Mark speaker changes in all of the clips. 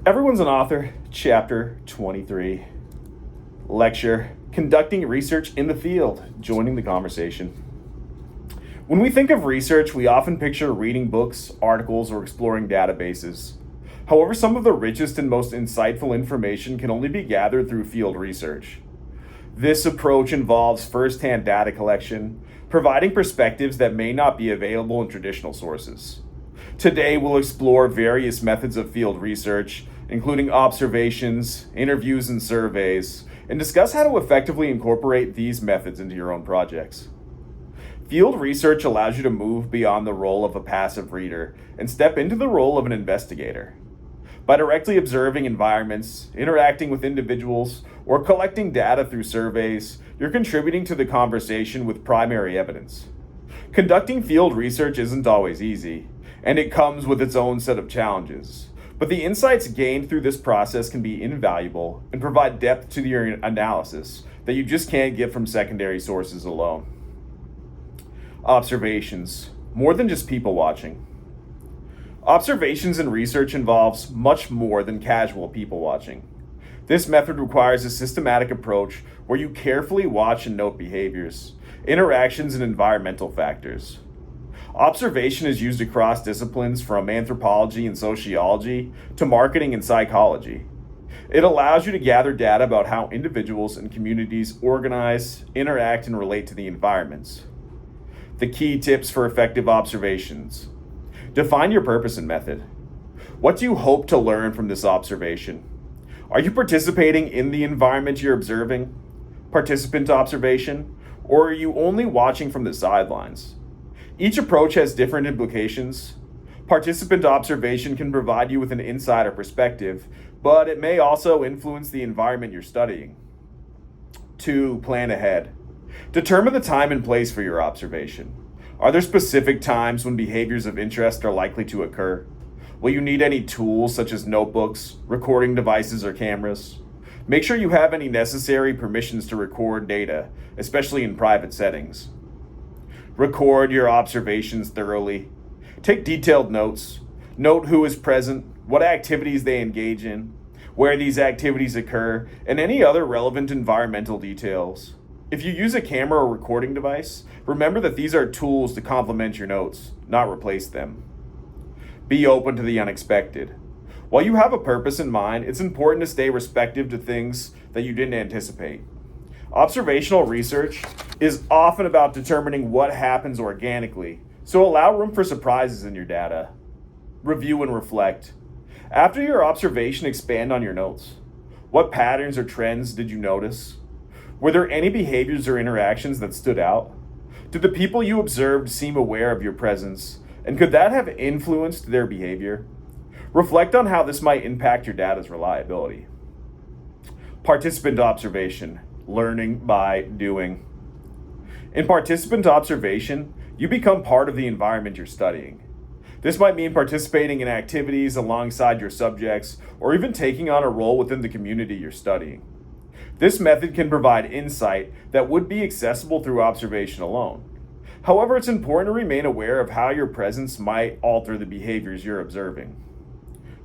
Speaker 1: Everyone's an author, chapter 23. Lecture, conducting research in the field, joining the conversation. When we think of research, we often picture reading books, articles, or exploring databases. However, some of the richest and most insightful information can only be gathered through field research. This approach involves first-hand data collection, providing perspectives that may not be available in traditional sources. Today, we'll explore various methods of field research, including observations, interviews, and surveys, and discuss how to effectively incorporate these methods into your own projects. Field research allows you to move beyond the role of a passive reader and step into the role of an investigator. By directly observing environments, interacting with individuals, or collecting data through surveys, you're contributing to the conversation with primary evidence. Conducting field research isn't always easy, and it comes with its own set of challenges. But the insights gained through this process can be invaluable and provide depth to your analysis that you just can't get from secondary sources alone. Observations, more than just people watching. Observations in research involves much more than casual people watching. This method requires a systematic approach where you carefully watch and note behaviors, interactions, and environmental factors. Observation is used across disciplines from anthropology and sociology to marketing and psychology. It allows you to gather data about how individuals and communities organize, interact, and relate to the environments. The key tips for effective observations. Define your purpose and method. What do you hope to learn from this observation? Are you participating in the environment you're observing? Participant observation? Or are you only watching from the sidelines? Each approach has different implications. Participant observation can provide you with an insider perspective, but it may also influence the environment you're studying. 2. Plan ahead. Determine the time and place for your observation. Are there specific times when behaviors of interest are likely to occur? Will you need any tools such as notebooks, recording devices, or cameras? Make sure you have any necessary permissions to record data, especially in private settings. Record your observations thoroughly. Take detailed notes. Note who is present, what activities they engage in, where these activities occur, and any other relevant environmental details. If you use a camera or recording device, remember that these are tools to complement your notes, not replace them. Be open to the unexpected. While you have a purpose in mind, it's important to stay receptive to things that you didn't anticipate. Observational research is often about determining what happens organically, so allow room for surprises in your data. Review and reflect. After your observation, expand on your notes. What patterns or trends did you notice? Were there any behaviors or interactions that stood out? Did the people you observed seem aware of your presence, and could that have influenced their behavior? Reflect on how this might impact your data's reliability. Participant observation. Learning by doing. In participant observation, you become part of the environment you're studying. This might mean participating in activities alongside your subjects, or even taking on a role within the community you're studying. This method can provide insight that would be accessible through observation alone. However, it's important to remain aware of how your presence might alter the behaviors you're observing.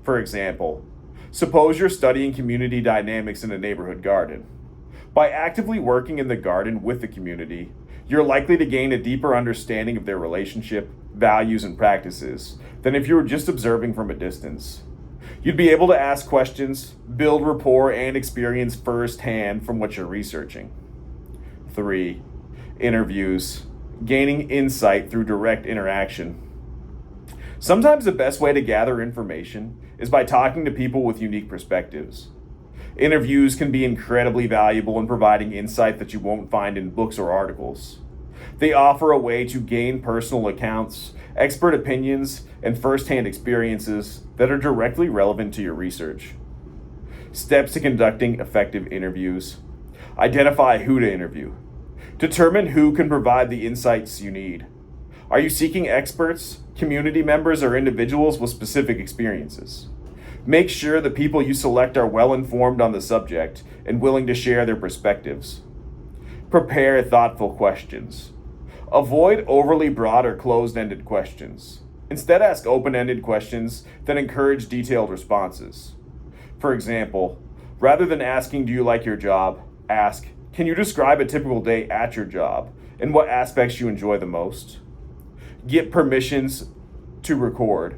Speaker 1: For example, suppose you're studying community dynamics in a neighborhood garden. By actively working in the garden with the community, you're likely to gain a deeper understanding of their relationship, values, and practices than if you were just observing from a distance. You'd be able to ask questions, build rapport, and experience firsthand from what you're researching. 3. Interviews. Gaining insight through direct interaction. Sometimes the best way to gather information is by talking to people with unique perspectives. Interviews can be incredibly valuable in providing insight that you won't find in books or articles. They offer a way to gain personal accounts, expert opinions, and first-hand experiences that are directly relevant to your research. Steps to conducting effective interviews. Identify who to interview. Determine who can provide the insights you need. Are you seeking experts, community members, or individuals with specific experiences? Make sure the people you select are well-informed on the subject and willing to share their perspectives. Prepare thoughtful questions. Avoid overly broad or closed-ended questions. Instead, ask open-ended questions that encourage detailed responses. For example, rather than asking, "Do you like your job?" ask, "Can you describe a typical day at your job and what aspects you enjoy the most?" Get permissions to record.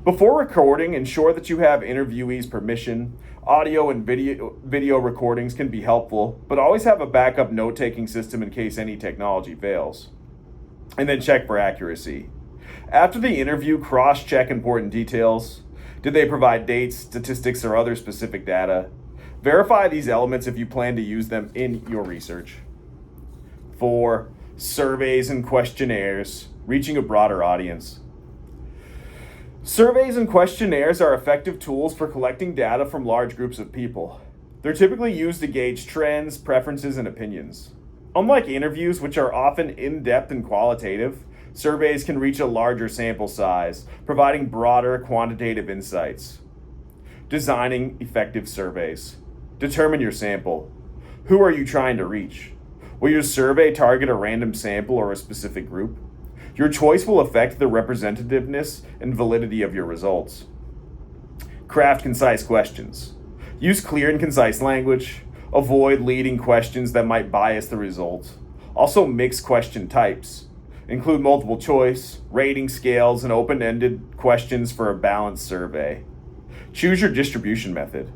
Speaker 1: Before recording, ensure that you have interviewees' permission. Audio and video recordings can be helpful, but always have a backup note-taking system in case any technology fails. And then check for accuracy. After the interview, cross-check important details. Did they provide dates, statistics, or other specific data? Verify these elements if you plan to use them in your research. 4. Surveys and questionnaires, reaching a broader audience. Surveys and questionnaires are effective tools for collecting data from large groups of people. They're typically used to gauge trends, preferences, and opinions. Unlike interviews, which are often in-depth and qualitative, surveys can reach a larger sample size, providing broader quantitative insights. Designing effective surveys. Determine your sample. Who are you trying to reach? Will your survey target a random sample or a specific group? Your choice will affect the representativeness and validity of your results. Craft concise questions. Use clear and concise language. Avoid leading questions that might bias the results. Also mix question types. Include multiple choice, rating scales, and open-ended questions for a balanced survey. Choose your distribution method.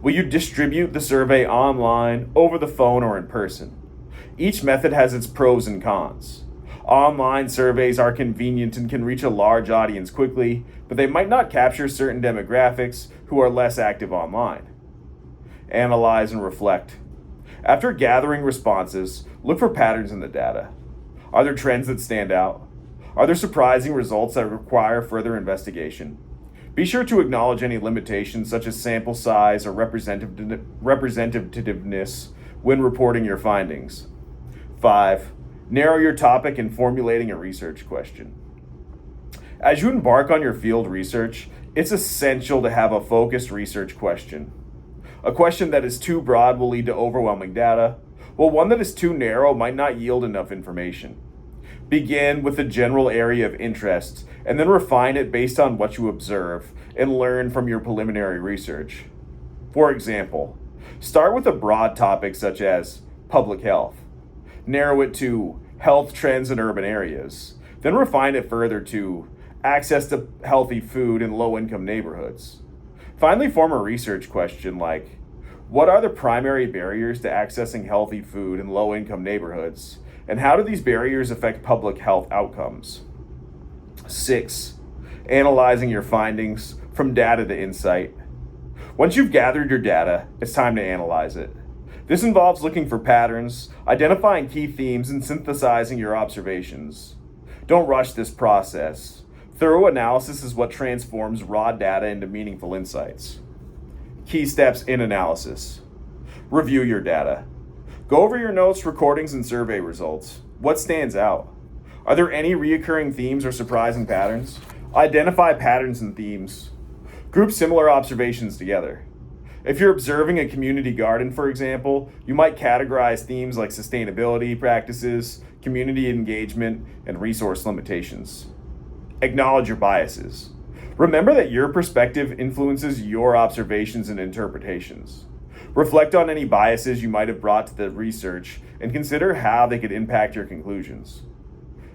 Speaker 1: Will you distribute the survey online, over the phone, or in person? Each method has its pros and cons. Online surveys are convenient and can reach a large audience quickly, but they might not capture certain demographics who are less active online. Analyze and reflect. After gathering responses, look for patterns in the data. Are there trends that stand out? Are there surprising results that require further investigation? Be sure to acknowledge any limitations such as sample size or representativeness when reporting your findings. 5. Narrow your topic in formulating a research question. As you embark on your field research, it's essential to have a focused research question. A question that is too broad will lead to overwhelming data, while one that is too narrow might not yield enough information. Begin with a general area of interest, and then refine it based on what you observe and learn from your preliminary research. For example, start with a broad topic such as public health. Narrow it to health trends in urban areas. Then refine it further to access to healthy food in low-income neighborhoods. Finally, form a research question like, what are the primary barriers to accessing healthy food in low-income neighborhoods, and how do these barriers affect public health outcomes? 6. Analyzing your findings from data to insight. Once you've gathered your data, it's time to analyze it. This involves looking for patterns, identifying key themes, and synthesizing your observations. Don't rush this process. Thorough analysis is what transforms raw data into meaningful insights. Key steps in analysis. Review your data. Go over your notes, recordings, and survey results. What stands out? Are there any recurring themes or surprising patterns? Identify patterns and themes. Group similar observations together. If you're observing a community garden, for example, you might categorize themes like sustainability practices, community engagement, and resource limitations. Acknowledge your biases. Remember that your perspective influences your observations and interpretations. Reflect on any biases you might have brought to the research and consider how they could impact your conclusions.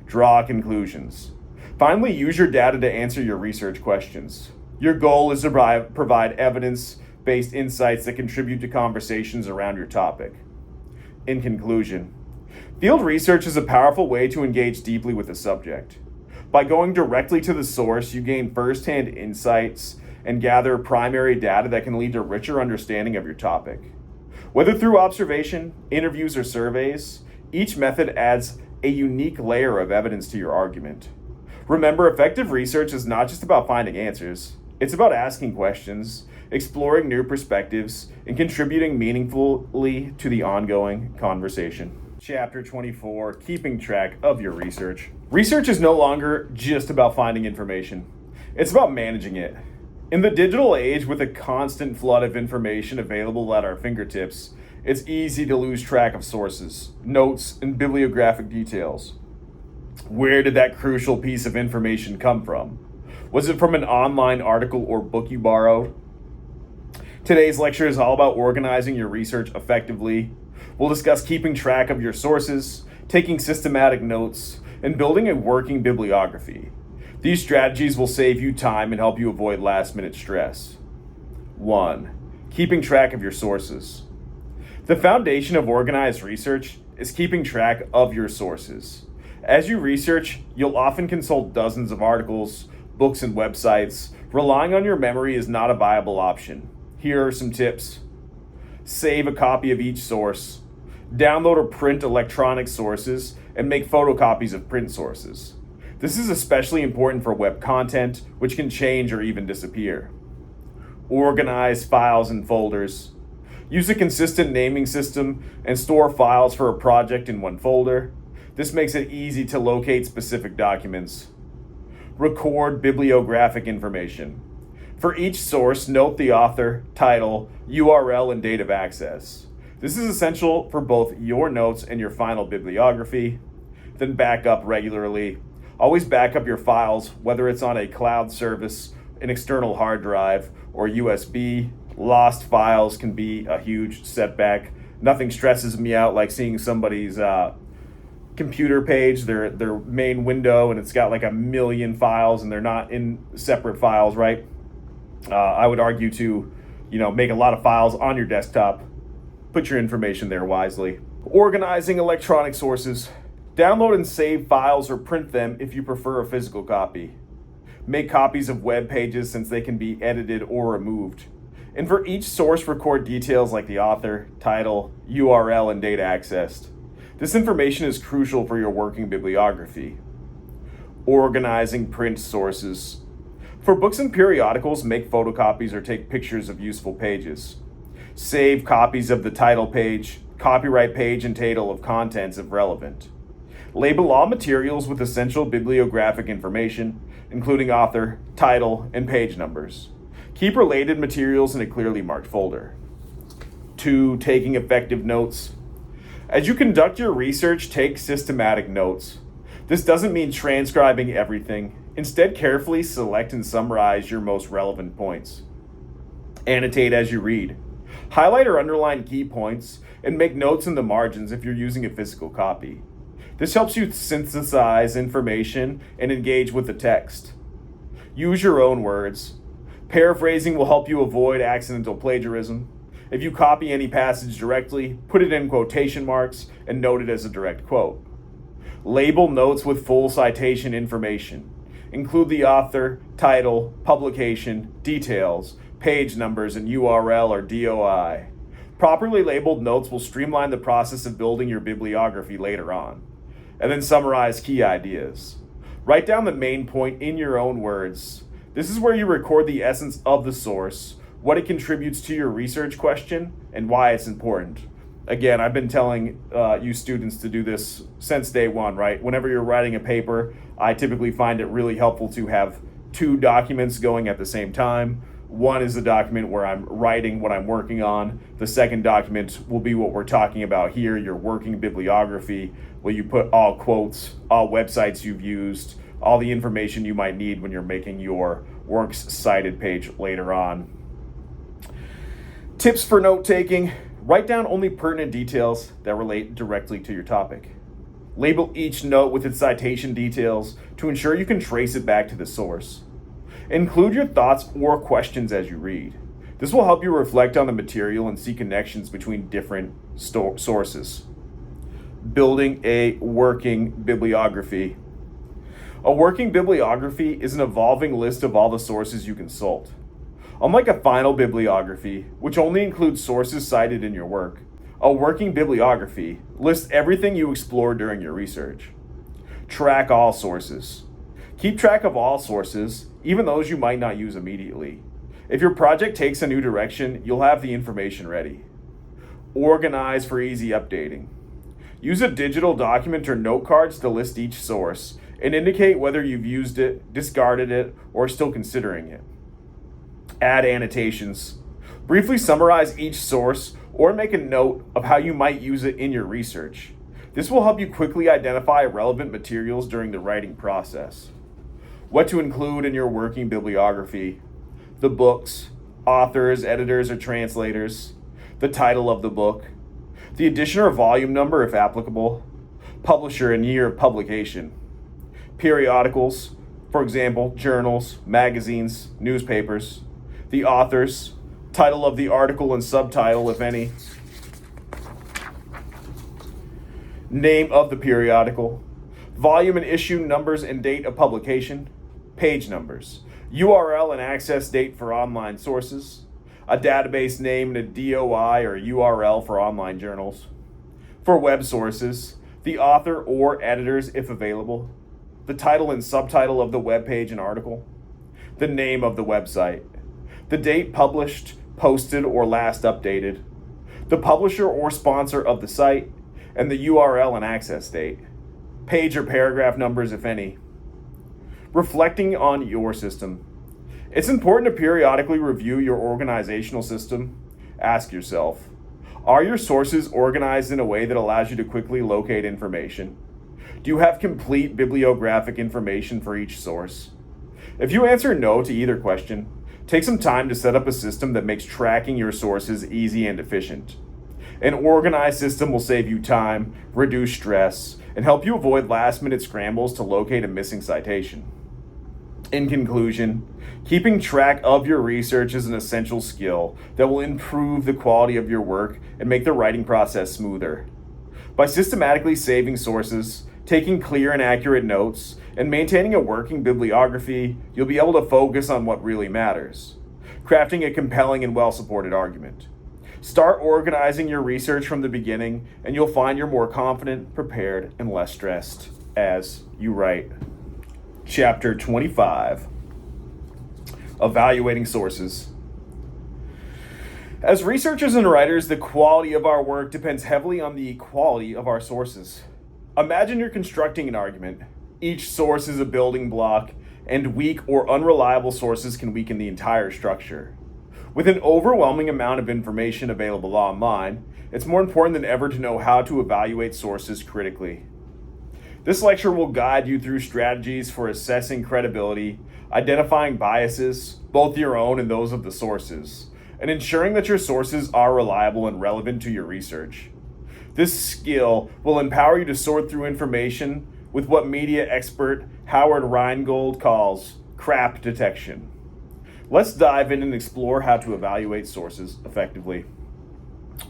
Speaker 1: Draw conclusions. Finally, use your data to answer your research questions. Your goal is to provide evidence-based insights that contribute to conversations around your topic. In conclusion, field research is a powerful way to engage deeply with a subject. By going directly to the source, you gain first-hand insights and gather primary data that can lead to richer understanding of your topic. Whether through observation, interviews, or surveys, each method adds a unique layer of evidence to your argument. Remember, effective research is not just about finding answers. It's about asking questions, exploring new perspectives, and contributing meaningfully to the ongoing conversation. Chapter 24, Keeping Track of Your Research. Research is no longer just about finding information. It's about managing it. In the digital age, with a constant flood of information available at our fingertips, it's easy to lose track of sources, notes, and bibliographic details. Where did that crucial piece of information come from? Was it from an online article or book you borrowed? Today's lecture is all about organizing your research effectively. We'll discuss keeping track of your sources, taking systematic notes, and building a working bibliography. These strategies will save you time and help you avoid last-minute stress. 1. Keeping track of your sources. The foundation of organized research is keeping track of your sources. As you research, you'll often consult dozens of articles, books, and websites. Relying on your memory is not a viable option. Here are some tips. Save a copy of each source. Download or print electronic sources and make photocopies of print sources. This is especially important for web content, which can change or even disappear. Organize files and folders. Use a consistent naming system and store files for a project in one folder. This makes it easy to locate specific documents. Record bibliographic information. For each source, note the author, title, URL, and date of access. This is essential for both your notes and your final bibliography. Then back up regularly. Always back up your files, whether it's on a cloud service, an external hard drive, or USB. Lost files can be a huge setback. Nothing stresses me out like seeing somebody's computer page, their main window, and it's got like 1 million files and they're not in separate files, right? I would argue to, make a lot of files on your desktop. Put your information there wisely. Organizing electronic sources. Download and save files or print them if you prefer a physical copy. Make copies of web pages since they can be edited or removed. And for each source, record details like the author, title, URL, and data accessed. This information is crucial for your working bibliography. Organizing print sources. For books and periodicals, make photocopies or take pictures of useful pages. Save copies of the title page, copyright page, and table of contents if relevant. Label all materials with essential bibliographic information, including author, title, and page numbers. Keep related materials in a clearly marked folder. 2. Taking effective notes. As you conduct your research, take systematic notes. This doesn't mean transcribing everything. Instead, carefully select and summarize your most relevant points. Annotate as you read. Highlight or underline key points and make notes in the margins if you're using a physical copy. This helps you synthesize information and engage with the text. Use your own words. Paraphrasing will help you avoid accidental plagiarism. If you copy any passage directly, put it in quotation marks and note it as a direct quote. Label notes with full citation information. Include the author, title, publication, details, page numbers, and URL or DOI. Properly labeled notes will streamline the process of building your bibliography later on. And then summarize key ideas. Write down the main point in your own words. This is where you record the essence of the source, what it contributes to your research question, and why it's important. Again, I've been telling you students to do this since day one, right? Whenever you're writing a paper, I typically find it really helpful to have 2 documents going at the same time. One is the document where I'm writing what I'm working on. The second document will be what we're talking about here, your working bibliography, where you put all quotes, all websites you've used, all the information you might need when you're making your works cited page later on. Tips for note-taking. Write down only pertinent details that relate directly to your topic. Label each note with its citation details to ensure you can trace it back to the source. Include your thoughts or questions as you read. This will help you reflect on the material and see connections between different sources. Building a working bibliography. A working bibliography is an evolving list of all the sources you consult. Unlike a final bibliography, which only includes sources cited in your work, a working bibliography lists everything you explored during your research. Track all sources. Keep track of all sources, even those you might not use immediately. If your project takes a new direction, you'll have the information ready. Organize for easy updating. Use a digital document or note cards to list each source and indicate whether you've used it, discarded it, or are still considering it. Add annotations. Briefly summarize each source or make a note of how you might use it in your research. This will help you quickly identify relevant materials during the writing process. What to include in your working bibliography. The books, authors, editors, or translators, the title of the book, the edition or volume number if applicable, publisher and year of publication, periodicals, for example, journals, magazines, newspapers, the authors, title of the article and subtitle if any, name of the periodical, volume and issue numbers and date of publication, page numbers, URL and access date for online sources, a database name and a DOI or URL for online journals. For web sources, the author or editors if available, the title and subtitle of the web page and article, the name of the website, the date published, posted, or last updated, the publisher or sponsor of the site, and the URL and access date, page or paragraph numbers if any. Reflecting on your system. It's important to periodically review your organizational system. Ask yourself, are your sources organized in a way that allows you to quickly locate information? Do you have complete bibliographic information for each source? If you answer no to either question, take some time to set up a system that makes tracking your sources easy and efficient. An organized system will save you time, reduce stress, and help you avoid last-minute scrambles to locate a missing citation. In conclusion, keeping track of your research is an essential skill that will improve the quality of your work and make the writing process smoother. By systematically saving sources, taking clear and accurate notes, and maintaining a working bibliography, you'll be able to focus on what really matters, crafting a compelling and well-supported argument. Start organizing your research from the beginning, and you'll find you're more confident, prepared, and less stressed as you write. Chapter 25, Evaluating Sources. As researchers and writers, the quality of our work depends heavily on the quality of our sources. Imagine you're constructing an argument. Each source is a building block, and weak or unreliable sources can weaken the entire structure. With an overwhelming amount of information available online, it's more important than ever to know how to evaluate sources critically. This lecture will guide you through strategies for assessing credibility, identifying biases, both your own and those of the sources, and ensuring that your sources are reliable and relevant to your research. This skill will empower you to sort through information with what media expert Howard Rheingold calls crap detection. Let's dive in and explore how to evaluate sources effectively.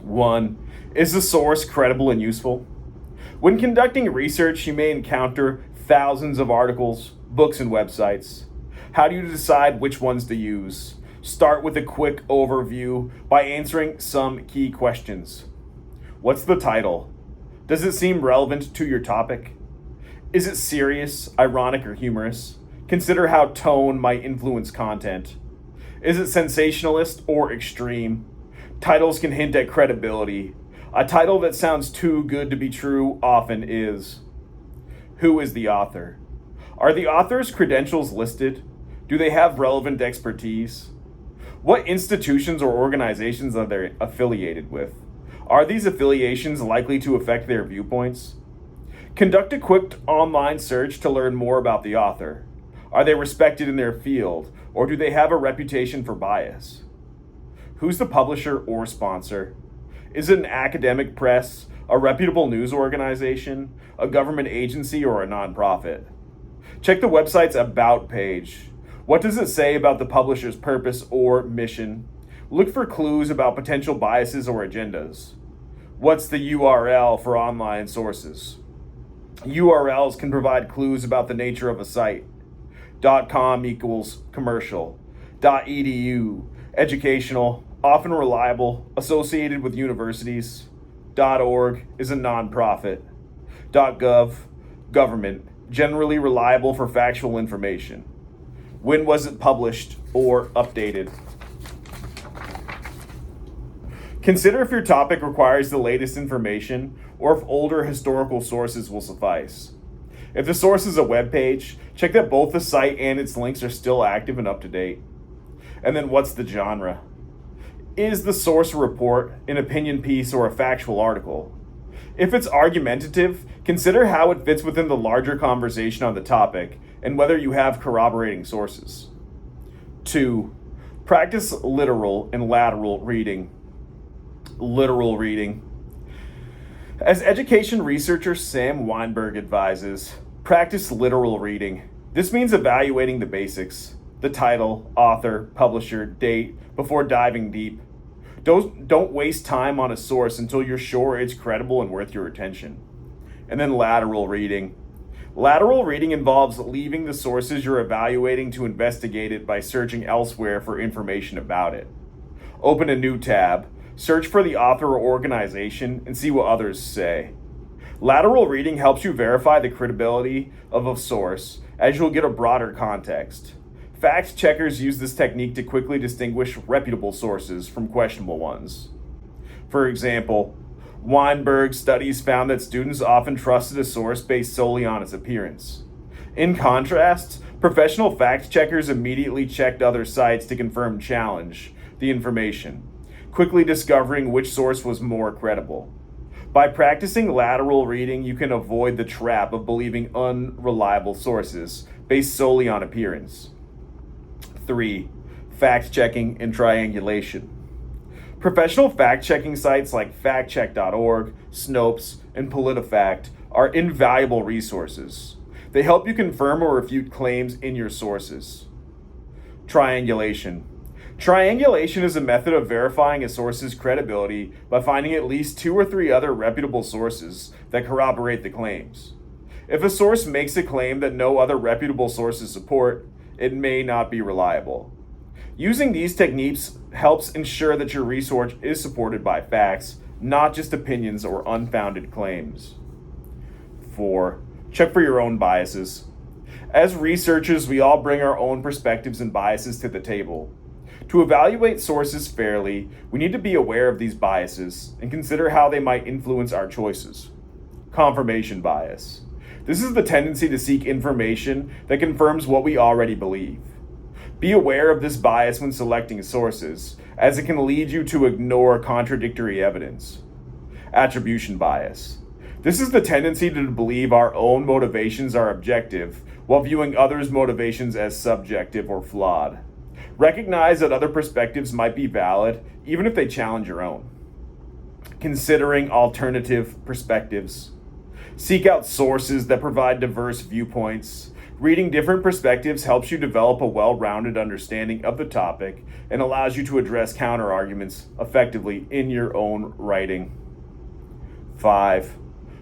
Speaker 1: 1. Is the source credible and useful? When conducting research, you may encounter thousands of articles, books, and websites. How do you decide which ones to use? Start with a quick overview by answering some key questions. What's the title? Does it seem relevant to your topic? Is it serious, ironic, or humorous? Consider how tone might influence content. Is it sensationalist or extreme? Titles can hint at credibility. A title that sounds too good to be true often is. Who is the author? Are the author's credentials listed? Do they have relevant expertise? What institutions or organizations are they affiliated with? Are these affiliations likely to affect their viewpoints? Conduct a quick online search to learn more about the author. Are they respected in their field, or do they have a reputation for bias? Who's the publisher or sponsor? Is it an academic press, a reputable news organization, a government agency, or a nonprofit? Check the website's About page. What does it say about the publisher's purpose or mission? Look for clues about potential biases or agendas. What's the URL for online sources? URLs can provide clues about the nature of a site. .com equals commercial. .edu, educational, often reliable, associated with universities. .org is a nonprofit. .gov, government, generally reliable for factual information. When was it published or updated? Consider if your topic requires the latest information or if older historical sources will suffice. If the source is a web page, check that both the site and its links are still active and up to date. And then what's the genre? Is the source a report, an opinion piece, or a factual article? If it's argumentative, consider how it fits within the larger conversation on the topic and whether you have corroborating sources. 2. Practice literal and lateral reading. Literal reading. As education researcher Sam Weinberg advises, practice literal reading. This means evaluating the basics, the title, author, publisher, date, before diving deep. Don't waste time on a source until you're sure it's credible and worth your attention. And then lateral reading. Lateral reading involves leaving the sources you're evaluating to investigate it by searching elsewhere for information about it. Open a new tab, search for the author or organization, and see what others say. Lateral reading helps you verify the credibility of a source, as you'll get a broader context. Fact checkers use this technique to quickly distinguish reputable sources from questionable ones. For example, Weinberg's studies found that students often trusted a source based solely on its appearance. In contrast, professional fact checkers immediately checked other sites to confirm challenge the information, quickly discovering which source was more credible. By practicing lateral reading, you can avoid the trap of believing unreliable sources based solely on appearance. 3. Fact-checking and triangulation. Professional fact-checking sites like factcheck.org, Snopes, and PolitiFact are invaluable resources. They help you confirm or refute claims in your sources. Triangulation. Triangulation is a method of verifying a source's credibility by finding at least 2 or 3 other reputable sources that corroborate the claims. If a source makes a claim that no other reputable sources support, it may not be reliable. Using these techniques helps ensure that your research is supported by facts, not just opinions or unfounded claims. 4. Check for your own biases. As researchers, we all bring our own perspectives and biases to the table. To evaluate sources fairly, we need to be aware of these biases and consider how they might influence our choices. Confirmation bias. This is the tendency to seek information that confirms what we already believe. Be aware of this bias when selecting sources, as it can lead you to ignore contradictory evidence. Attribution bias. This is the tendency to believe our own motivations are objective, while viewing others' motivations as subjective or flawed. Recognize that other perspectives might be valid, even if they challenge your own. Considering alternative perspectives. Seek out sources that provide diverse viewpoints. Reading different perspectives helps you develop a well-rounded understanding of the topic and allows you to address counter-arguments effectively in your own writing. 5.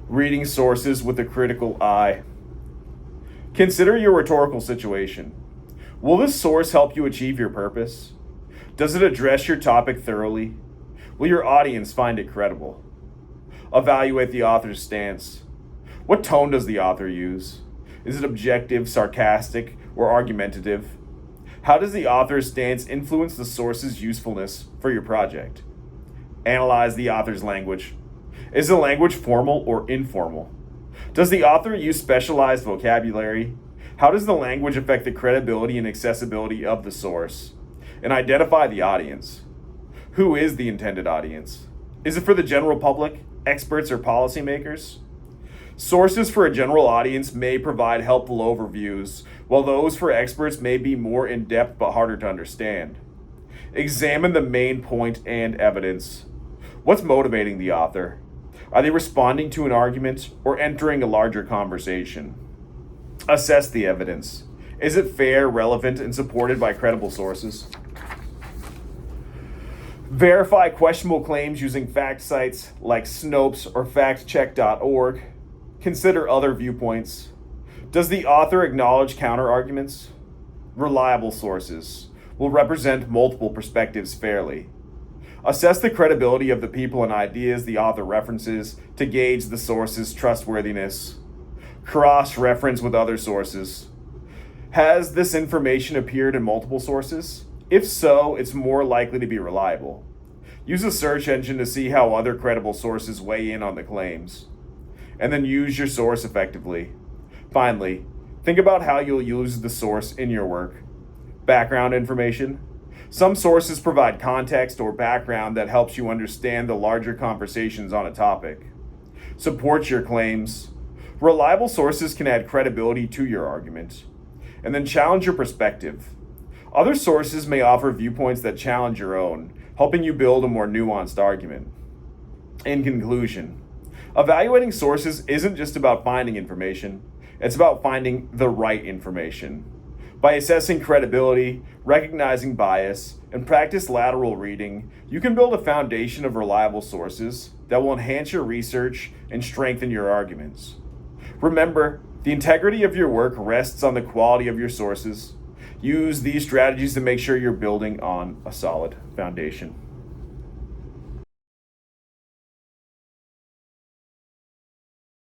Speaker 1: Reading sources with a critical eye. Consider your rhetorical situation. Will this source help you achieve your purpose? Does it address your topic thoroughly? Will your audience find it credible? Evaluate the author's stance. What tone does the author use? Is it objective, sarcastic, or argumentative? How does the author's stance influence the source's usefulness for your project? Analyze the author's language. Is the language formal or informal? Does the author use specialized vocabulary? How does the language affect the credibility and accessibility of the source? And identify the audience. Who is the intended audience? Is it for the general public, experts, or policymakers? Sources for a general audience may provide helpful overviews, while those for experts may be more in-depth but harder to understand. Examine the main point and evidence. What's motivating the author? Are they responding to an argument or entering a larger conversation? Assess the evidence. Is it fair, relevant, and supported by credible sources? Verify questionable claims using fact sites like Snopes or factcheck.org. Consider other viewpoints. Does the author acknowledge counter-arguments? Reliable sources will represent multiple perspectives fairly. Assess the credibility of the people and ideas the author references to gauge the source's trustworthiness. Cross-reference with other sources. Has this information appeared in multiple sources? If so, it's more likely to be reliable. Use a search engine to see how other credible sources weigh in on the claims. And then use your source effectively. Finally, think about how you'll use the source in your work. Background information. Some sources provide context or background that helps you understand the larger conversations on a topic. Support your claims. Reliable sources can add credibility to your argument. And then challenge your perspective. Other sources may offer viewpoints that challenge your own, helping you build a more nuanced argument. In conclusion, evaluating sources isn't just about finding information, it's about finding the right information. By assessing credibility, recognizing bias, and practice lateral reading, you can build a foundation of reliable sources that will enhance your research and strengthen your arguments. Remember, the integrity of your work rests on the quality of your sources. Use these strategies to make sure you're building on a solid foundation.